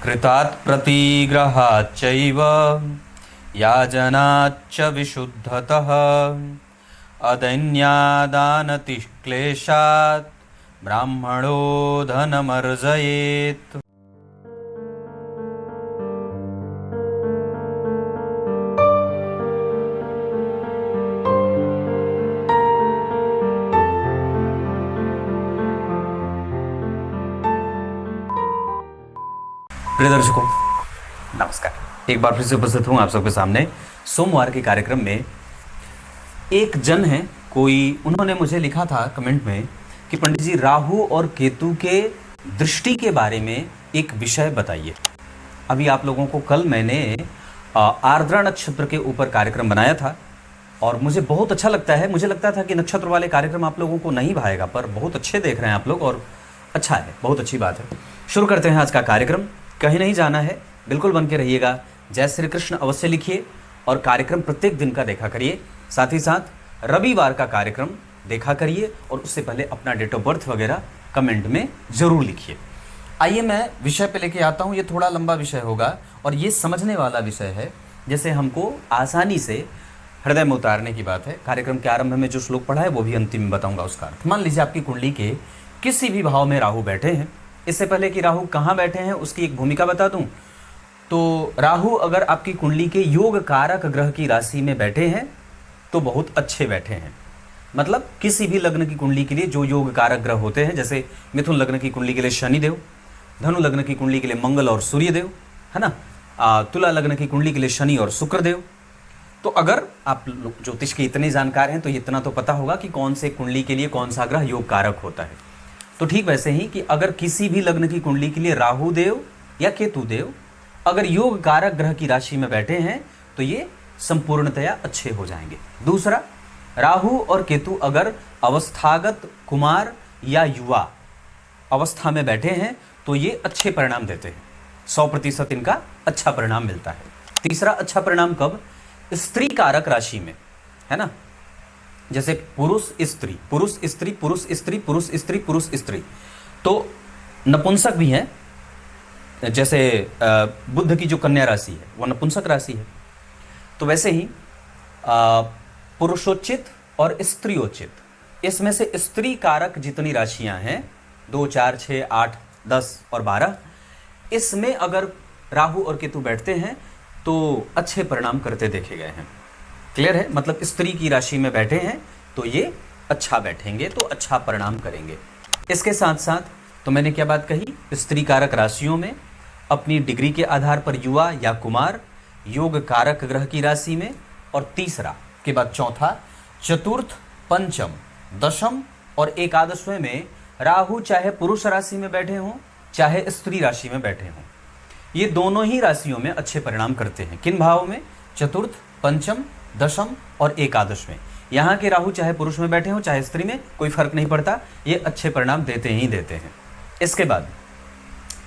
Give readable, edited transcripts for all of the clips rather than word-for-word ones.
कृतात् प्रतिग्रहाच्चैव याजनाच्च विशुद्धतः अदन्यादानतिः क्लेशात् ब्राह्मणो धनमर्जयेत्। प्रिय दर्शकों नमस्कार, एक बार फिर से उपस्थित हूँ आप सबके सामने सोमवार के कार्यक्रम में। एक जन है कोई, उन्होंने मुझे लिखा था कमेंट में कि पंडित जी राहु और केतु के दृष्टि के बारे में एक विषय बताइए। अभी आप लोगों को कल मैंने आर्द्रा नक्षत्र के ऊपर कार्यक्रम बनाया था और मुझे बहुत अच्छा लगता है। मुझे लगता था कि नक्षत्र वाले कार्यक्रम आप लोगों को नहीं भाएगा, पर बहुत अच्छे देख रहे हैं आप लोग और अच्छा है, बहुत अच्छी बात है। शुरू करते हैं आज का कार्यक्रम। कहीं नहीं जाना है, बिल्कुल बन के रहिएगा। जय श्री कृष्ण अवश्य लिखिए और कार्यक्रम प्रत्येक दिन का देखा करिए। साथ ही साथ रविवार का कार्यक्रम देखा करिए और उससे पहले अपना डेट ऑफ बर्थ वगैरह कमेंट में ज़रूर लिखिए। आइए मैं विषय पे लेके आता हूँ। ये थोड़ा लंबा विषय होगा और ये समझने वाला विषय है, जैसे हमको आसानी से हृदय में उतारने की बात है। कार्यक्रम के आरंभ में जो श्लोक पढ़ा है वो भी अंतिम में बताऊँगा उसका अर्थ। मान लीजिए आपकी कुंडली के किसी भी भाव में राहु बैठे हैं। इससे पहले कि राहु कहाँ बैठे हैं उसकी एक भूमिका बता दूं, तो राहु अगर आपकी कुंडली के योग कारक ग्रह की राशि में बैठे हैं तो बहुत अच्छे बैठे हैं। मतलब किसी भी लग्न की कुंडली के लिए जो योग कारक ग्रह होते हैं, जैसे मिथुन लग्न की कुंडली के लिए शनिदेव, धनु लग्न की कुंडली के लिए मंगल और सूर्यदेव, है ना, तुला लग्न की कुंडली के लिए शनि और शुक्रदेव। तो अगर आप ज्योतिष के इतने जानकार हैं तो इतना तो पता होगा कि कौन से कुंडली के लिए कौन सा ग्रह योग कारक होता है। तो ठीक वैसे ही कि अगर किसी भी लग्न की कुंडली के लिए राहु देव या केतु देव अगर योग कारक ग्रह की राशि में बैठे हैं तो ये संपूर्णतया अच्छे हो जाएंगे। दूसरा, राहु और केतु अगर अवस्थागत कुमार या युवा अवस्था में बैठे हैं तो ये अच्छे परिणाम देते हैं। 100% इनका अच्छा परिणाम मिलता है। तीसरा अच्छा परिणाम कब? स्त्री कारक राशि में, है ना, जैसे पुरुष स्त्री पुरुष स्त्री पुरुष स्त्री पुरुष स्त्री पुरुष स्त्री, तो नपुंसक भी हैं। जैसे बुध की जो कन्या राशि है वो नपुंसक राशि है। तो वैसे ही पुरुषोचित और स्त्रियोचित, इसमें से स्त्री कारक जितनी राशियां हैं 2, 4, 6, 8, 10 और 12, इसमें अगर राहु और केतु बैठते हैं तो अच्छे परिणाम करते देखे गए हैं। क्लियर है? मतलब स्त्री की राशि में बैठे हैं तो ये अच्छा बैठेंगे तो अच्छा परिणाम करेंगे। इसके साथ साथ तो मैंने क्या बात कही, स्त्री कारक राशियों में अपनी डिग्री के आधार पर युवा या कुमार, योग कारक ग्रह की राशि में, और तीसरा के बाद चौथा, चतुर्थ, पंचम, दशम और एकादशवें में राहु चाहे पुरुष राशि में बैठे हों चाहे स्त्री राशि में बैठे हों, ये दोनों ही राशियों में अच्छे परिणाम करते हैं। किन भावों में? चतुर्थ, पंचम, दशम और एकादश में। यहाँ के राहु चाहे पुरुष में बैठे हों चाहे स्त्री में, कोई फर्क नहीं पड़ता, ये अच्छे परिणाम देते ही देते हैं। इसके बाद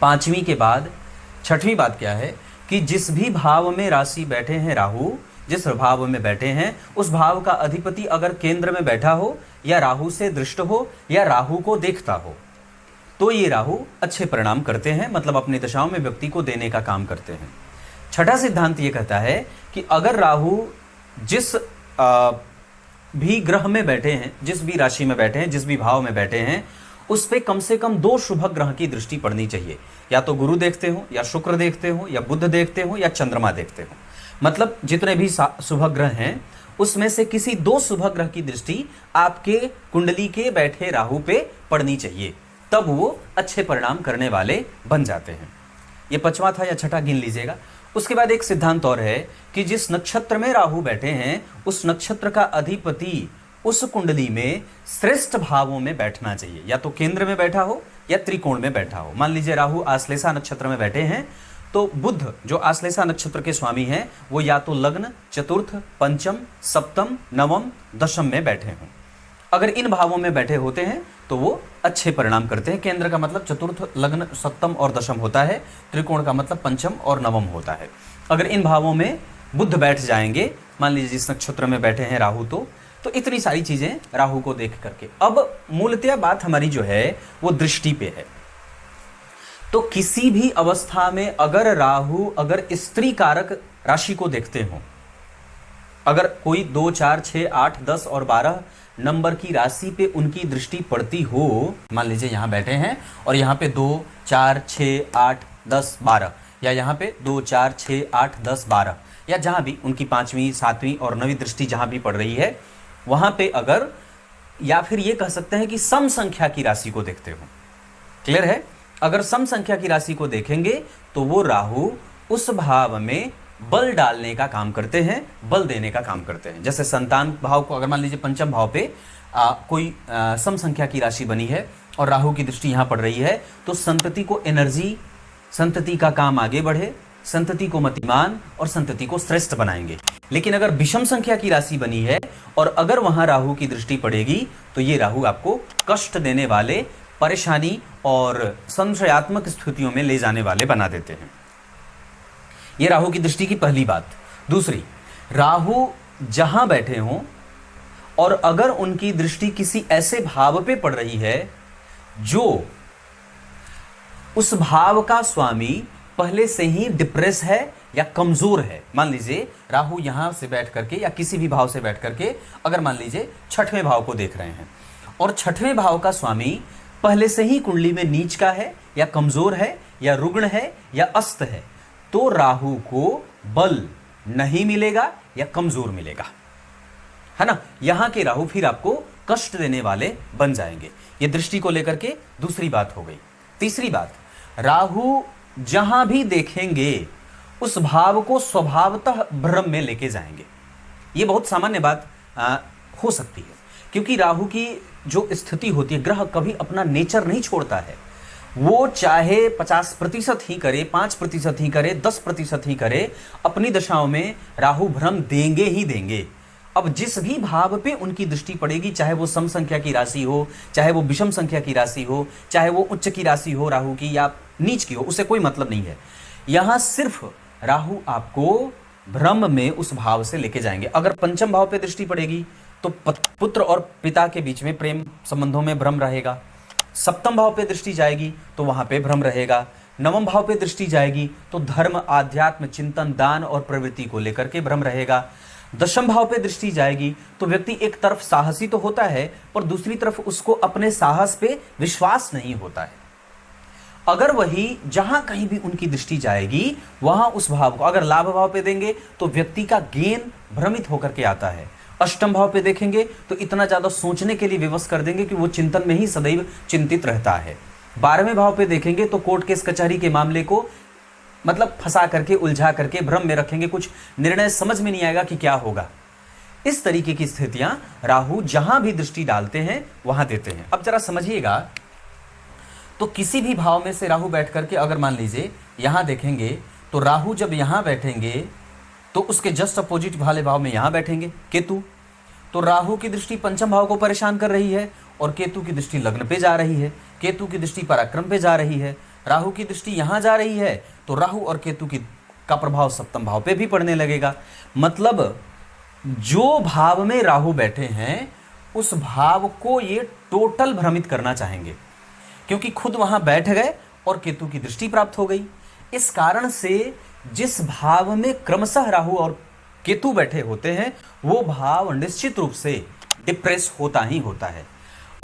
पांचवी के बाद छठवीं बात क्या है कि जिस भी भाव में राशि बैठे हैं राहु, जिस भाव में बैठे हैं उस भाव का अधिपति अगर केंद्र में बैठा हो या राहु से दृष्ट हो या राहु को देखता हो तो ये राहु अच्छे परिणाम करते हैं। मतलब अपनी दशाओं में व्यक्ति को देने का काम करते हैं। छठा सिद्धांत ये कहता है कि अगर राहु जिस भी ग्रह में बैठे हैं, जिस भी राशि में बैठे हैं, जिस भी भाव में बैठे हैं, उस पे कम से कम 2 शुभ ग्रह की दृष्टि पड़नी चाहिए। या तो गुरु देखते हो, या शुक्र देखते हो, या बुध देखते हो, या चंद्रमा देखते हो। मतलब जितने भी शुभ ग्रह हैं उसमें से किसी 2 शुभ ग्रह की दृष्टि आपके कुंडली के बैठे राहु पे पड़नी चाहिए, तब वो अच्छे परिणाम करने वाले बन जाते हैं। ये 5वां था या छठा, गिन लीजिएगा। उसके बाद एक सिद्धांत और है कि जिस नक्षत्र में राहु बैठे हैं उस नक्षत्र का अधिपति उस कुंडली में श्रेष्ठ भावों में बैठना चाहिए। या तो केंद्र में बैठा हो या त्रिकोण में बैठा हो। मान लीजिए राहु आश्लेषा नक्षत्र में बैठे हैं तो बुध जो आश्लेषा नक्षत्र के स्वामी हैं वो या तो लग्न, चतुर्थ, पंचम, सप्तम, नवम, दशम में बैठे हों। अगर इन भावों में बैठे होते हैं तो वो अच्छे परिणाम करते हैं। केंद्र का मतलब चतुर्थ, लग्न, सप्तम और दशम होता है। त्रिकोण का मतलब पंचम और नवम होता है। अगर इन भावों में बुध बैठ जाएंगे, मान लीजिए जिस नक्षत्र में बैठे हैं राहु, तो इतनी सारी चीजें राहु को देख करके। अब मूलतः बात हमारी जो है वो दृष्टि पे है। तो किसी भी अवस्था में अगर राहु अगर स्त्री कारक राशि को देखते हो, अगर कोई 2, 4, 6, 8, 10 और 12 नंबर की राशि पे उनकी दृष्टि पड़ती हो, मान लीजिए यहां बैठे हैं और यहां पे 2, 4, 6, 8, 10, 12, या यहां पे 2, 4, 6, 8, 10, 12, या जहां भी उनकी 5वीं, 7वीं और 9वीं दृष्टि जहां भी पड़ रही है वहां पे अगर, या फिर ये कह सकते हैं कि सम संख्या की राशि को देखते हो, क्लियर है? अगर सम संख्या की राशि को देखेंगे तो वो राहु उस भाव में बल डालने का काम करते हैं, बल देने का काम करते हैं। जैसे संतान भाव को अगर मान लीजिए पंचम भाव पे कोई सम संख्या की राशि बनी है और राहु की दृष्टि यहां पड़ रही है, तो संतति को एनर्जी, संतति का काम आगे बढ़े, संतति को मतिमान और संतति को श्रेष्ठ बनाएंगे। लेकिन अगर विषम संख्या की राशि बनी है और अगर वहां राहु की दृष्टि पड़ेगी तो ये राहु आपको कष्ट देने वाले, परेशानी और संशयात्मक स्थितियों में ले जाने वाले बना देते हैं। ये राहु की दृष्टि की पहली बात। दूसरी, राहु जहां बैठे हों और अगर उनकी दृष्टि किसी ऐसे भाव पे पड़ रही है जो उस भाव का स्वामी पहले से ही डिप्रेस है या कमजोर है, मान लीजिए राहु यहां से बैठ करके या किसी भी भाव से बैठ करके अगर मान लीजिए 6वें भाव को देख रहे हैं और 6वें भाव का स्वामी पहले से ही कुंडली में नीच का है या कमजोर है या रुग्ण है या अस्त है, तो राहु को बल नहीं मिलेगा या कमजोर मिलेगा, है ना? यहां के राहु फिर आपको कष्ट देने वाले बन जाएंगे। ये दृष्टि को लेकर के दूसरी बात हो गई। तीसरी बात, राहु जहां भी देखेंगे उस भाव को स्वभावतः भ्रम में लेके जाएंगे। ये बहुत सामान्य बात हो सकती है, क्योंकि राहु की जो स्थिति होती है, ग्रह कभी अपना नेचर नहीं छोड़ता है। वो चाहे 50% ही करे, 5% ही करे, 10% ही करे, अपनी दशाओं में राहु भ्रम देंगे ही देंगे। अब जिस भी भाव पे उनकी दृष्टि पड़ेगी, चाहे वो सम संख्या की राशि हो, चाहे वो विषम संख्या की राशि हो, चाहे वो उच्च की राशि हो राहु की या नीच की हो, उससे कोई मतलब नहीं है। यहां सिर्फ राहु आपको भ्रम में उस भाव से लेके जाएंगे। अगर पंचम भाव पे दृष्टि पड़ेगी तो पुत्र और पिता के बीच में प्रेम संबंधों में भ्रम रहेगा। सप्तम भाव पे दृष्टि जाएगी तो वहां पे भ्रम रहेगा। नवम भाव पे दृष्टि जाएगी तो धर्म, आध्यात्म, चिंतन, दान और प्रवृत्ति को लेकर के भ्रम रहेगा। दशम भाव पे दृष्टि जाएगी तो व्यक्ति एक तरफ साहसी तो होता है पर दूसरी तरफ उसको अपने साहस पे विश्वास नहीं होता है। अगर वही जहां कहीं भी उनकी दृष्टि जाएगी वहां उस भाव को अगर लाभ भाव पे देंगे तो व्यक्ति का गेन भ्रमित होकर के आता है। अष्टम भाव पे देखेंगे तो इतना ज्यादा सोचने के लिए विवश कर देंगे कि वो चिंतन में ही सदैव चिंतित रहता है। 12वें भाव पे देखेंगे तो कोर्ट केस कचहरी के मामले को मतलब फंसा करके, उलझा करके भ्रम में रखेंगे, कुछ निर्णय समझ में नहीं आएगा कि क्या होगा। इस तरीके की स्थितियां राहु जहां भी दृष्टि डालते हैं वहां देते हैं। अब जरा समझिएगा, तो किसी भी भाव में से राहु बैठ करके अगर मान लीजिए यहां देखेंगे तो राहु जब यहां बैठेंगे तो उसके जस्ट अपोजिट वाले भाव में यहां बैठेंगे केतु। तो राहु की दृष्टि पंचम भाव को परेशान कर रही है और केतु की दृष्टि लग्न पे जा रही है, केतु की दृष्टि पराक्रम पे जा रही है, राहु की दृष्टि यहां जा रही है तो राहु और केतु का प्रभाव सप्तम भाव पे भी पड़ने लगेगा। मतलब जो भाव में राहु बैठे हैं उस भाव को ये टोटल भ्रमित करना चाहेंगे, क्योंकि खुद वहां बैठ गए और केतु की दृष्टि प्राप्त हो गई। इस कारण से जिस भाव में क्रमशः राहु और केतु बैठे होते हैं वो भाव निश्चित रूप से डिप्रेस होता ही होता है।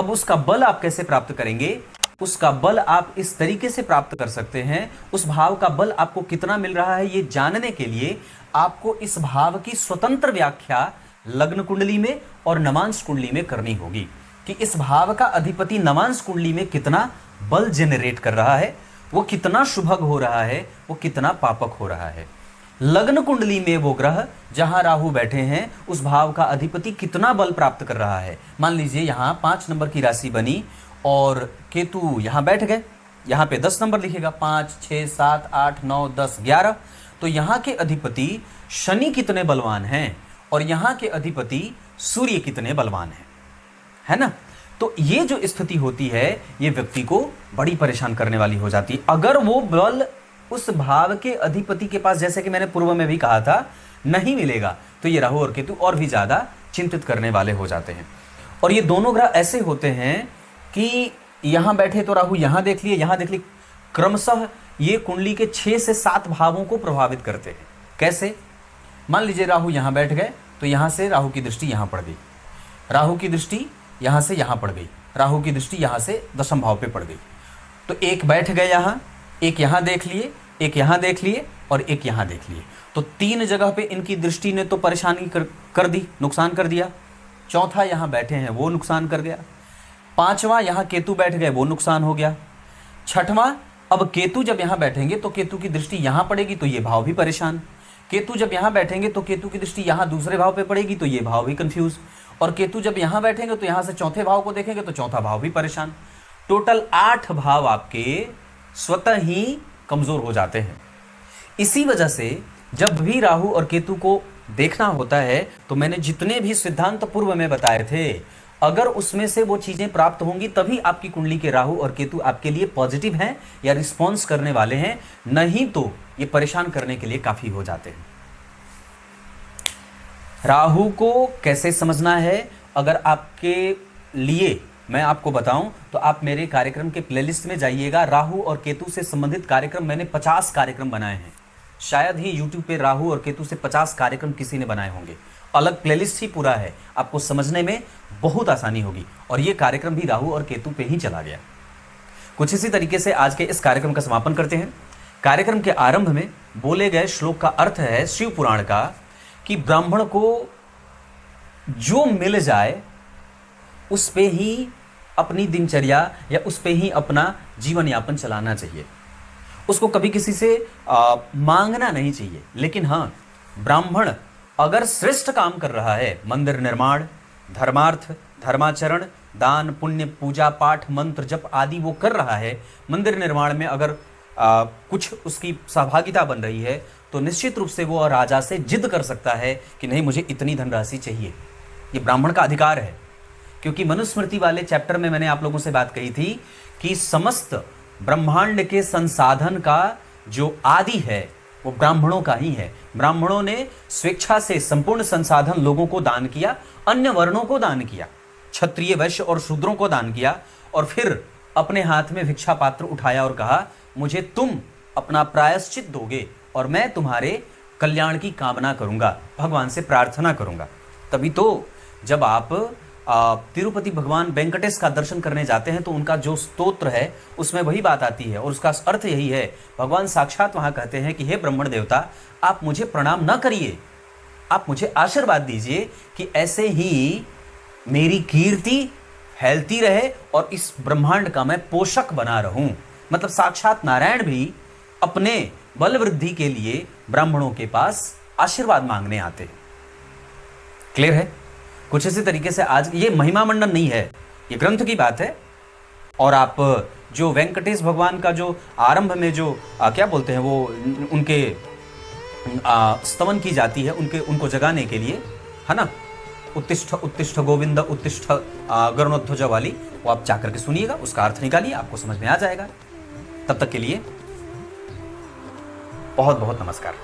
अब उसका बल आप कैसे प्राप्त करेंगे? उसका बल आप इस तरीके से प्राप्त कर सकते हैं, उस भाव का बल आपको कितना मिल रहा है ये जानने के लिए आपको इस भाव की स्वतंत्र व्याख्या लग्न कुंडली में और नवांश कुंडली में करनी होगी कि इस भाव का अधिपति नवांश कुंडली में कितना बल जेनरेट कर रहा है, वो कितना शुभग हो रहा है, वो कितना पापक हो रहा है। लग्न कुंडली में वो ग्रह जहां राहु बैठे हैं उस भाव का अधिपति कितना बल प्राप्त कर रहा है। मान लीजिए यहां 5 नंबर की राशि बनी और केतु यहां बैठ गए, यहां पे 10 नंबर लिखेगा, 5, 6, 7, 8, 9, 10, 11। तो यहां के अधिपति शनि कितने बलवान हैं और यहां के अधिपति सूर्य कितने बलवान हैं, है ना? तो ये जो स्थिति होती है ये व्यक्ति को बड़ी परेशान करने वाली हो जाती है। अगर वो बल उस भाव के अधिपति के पास, जैसे कि मैंने पूर्व में भी कहा था, नहीं मिलेगा तो ये राहु और केतु और भी ज्यादा चिंतित करने वाले हो जाते हैं। और ये दोनों ग्रह ऐसे होते हैं कि यहां बैठे तो राहु यहां देख लिए, यहां देख लिए, क्रमशः ये कुंडली के 6 से 7 भावों को प्रभावित करते हैं। कैसे? मान लीजिए राहु यहाँ बैठ गए तो यहाँ से राहु की दृष्टि यहाँ पड़ गई, राहु की दृष्टि यहाँ से यहाँ पड़ गई, राहु की दृष्टि यहाँ से दशम भाव पे पड़ गई। तो एक बैठ गए यहाँ, एक यहाँ देख लिए, एक यहाँ देख लिए और एक यहाँ देख लिए। तो 3 जगह पे इनकी दृष्टि ने तो परेशानी कर दी, नुकसान कर दिया। चौथा यहाँ बैठे हैं वो नुकसान कर गया। 5वां यहाँ केतु बैठ गए वो नुकसान हो गया। 6वां, अब केतु जब यहाँ बैठेंगे तो केतु की दृष्टि यहाँ पड़ेगी तो ये भाव भी परेशान। केतु जब यहाँ बैठेंगे तो केतु की दृष्टि यहाँ दूसरे भाव पे पड़ेगी तो ये भाव भी कंफ्यूज। और केतु जब यहाँ बैठेंगे तो यहाँ से चौथे भाव को देखेंगे तो चौथा भाव भी परेशान। टोटल 8 भाव आपके स्वतः ही कमजोर हो जाते हैं। इसी वजह से जब भी राहु और केतु को देखना होता है तो मैंने जितने भी सिद्धांत पूर्व में बताए थे, अगर उसमें से वो चीजें प्राप्त होंगी तभी आपकी कुंडली के राहु और केतु आपके लिए पॉजिटिव हैं या रिस्पॉन्स करने वाले हैं, नहीं तो ये परेशान करने के लिए काफी हो जाते हैं। राहु को कैसे समझना है, अगर आपके लिए मैं आपको बताऊं तो आप मेरे कार्यक्रम के प्लेलिस्ट में जाइएगा। राहु और केतु से संबंधित कार्यक्रम मैंने 50 कार्यक्रम बनाए हैं। शायद ही YouTube पे राहु और केतु से 50 कार्यक्रम किसी ने बनाए होंगे। अलग प्लेलिस्ट ही पूरा है, आपको समझने में बहुत आसानी होगी। और ये कार्यक्रम भी राहु और केतु पे ही चला गया। कुछ इसी तरीके से आज के इस कार्यक्रम का समापन करते हैं। कार्यक्रम के आरंभ में बोले गए श्लोक का अर्थ है शिव पुराण का कि ब्राह्मण को जो मिल जाए उस पे ही अपनी दिनचर्या या उस पे ही अपना जीवन यापन चलाना चाहिए। उसको कभी किसी से मांगना नहीं चाहिए। लेकिन हाँ, ब्राह्मण अगर श्रेष्ठ काम कर रहा है, मंदिर निर्माण, धर्मार्थ, धर्माचरण, दान, पुण्य, पूजा पाठ, मंत्र जप आदि वो कर रहा है, मंदिर निर्माण में अगर कुछ उसकी सहभागिता बन रही है तो निश्चित रूप से वो राजा से जिद कर सकता है कि नहीं, मुझे इतनी धनराशि चाहिए। ये ब्राह्मण का अधिकार है। क्योंकि मनुस्मृति वाले चैप्टर में मैंने आप लोगों से बात कही थी कि समस्त ब्रह्मांड के संसाधन का जो आदि है वो ब्राह्मणों का ही है। ब्राह्मणों ने स्वेच्छा से संपूर्ण संसाधन लोगों को दान किया, अन्य वर्णों को दान किया, क्षत्रिय, वैश्य और शूद्रों को दान किया, और फिर अपने हाथ में भिक्षा पात्र उठाया और कहा, मुझे तुम अपना प्रायश्चित दोगे और मैं तुम्हारे कल्याण की कामना करूंगा, भगवान से प्रार्थना करूंगा। तभी तो जब आप तिरुपति भगवान वेंकटेश का दर्शन करने जाते हैं तो उनका जो स्तोत्र है उसमें वही बात आती है और उसका अर्थ यही है। भगवान साक्षात वहां कहते हैं कि हे ब्राह्मण देवता, आप मुझे प्रणाम न करिए, आप मुझे आशीर्वाद दीजिए कि ऐसे ही मेरी कीर्ति फैलती रहे और इस ब्रह्मांड का मैं पोषक बना रहूं। मतलब साक्षात नारायण भी अपने बल वृद्धि के लिए ब्राह्मणों के पास आशीर्वाद मांगने आते हैं। क्लियर है? कुछ इसी तरीके से आज ये महिमा मंडन नहीं है, ये ग्रंथ की बात है। और आप जो वेंकटेश भगवान का जो आरंभ में जो क्या बोलते हैं वो उनके स्तवन की जाती है, उनको जगाने के लिए, है ना, उत्तिष्ठ उत्तिष्ठ गोविंद उत्तिष्ठ गरुणध्वज वाली, वो आप जाकर के सुनिएगा, उसका अर्थ निकालिए, आपको समझ में आ जाएगा। तब तक के लिए बहुत बहुत नमस्कार।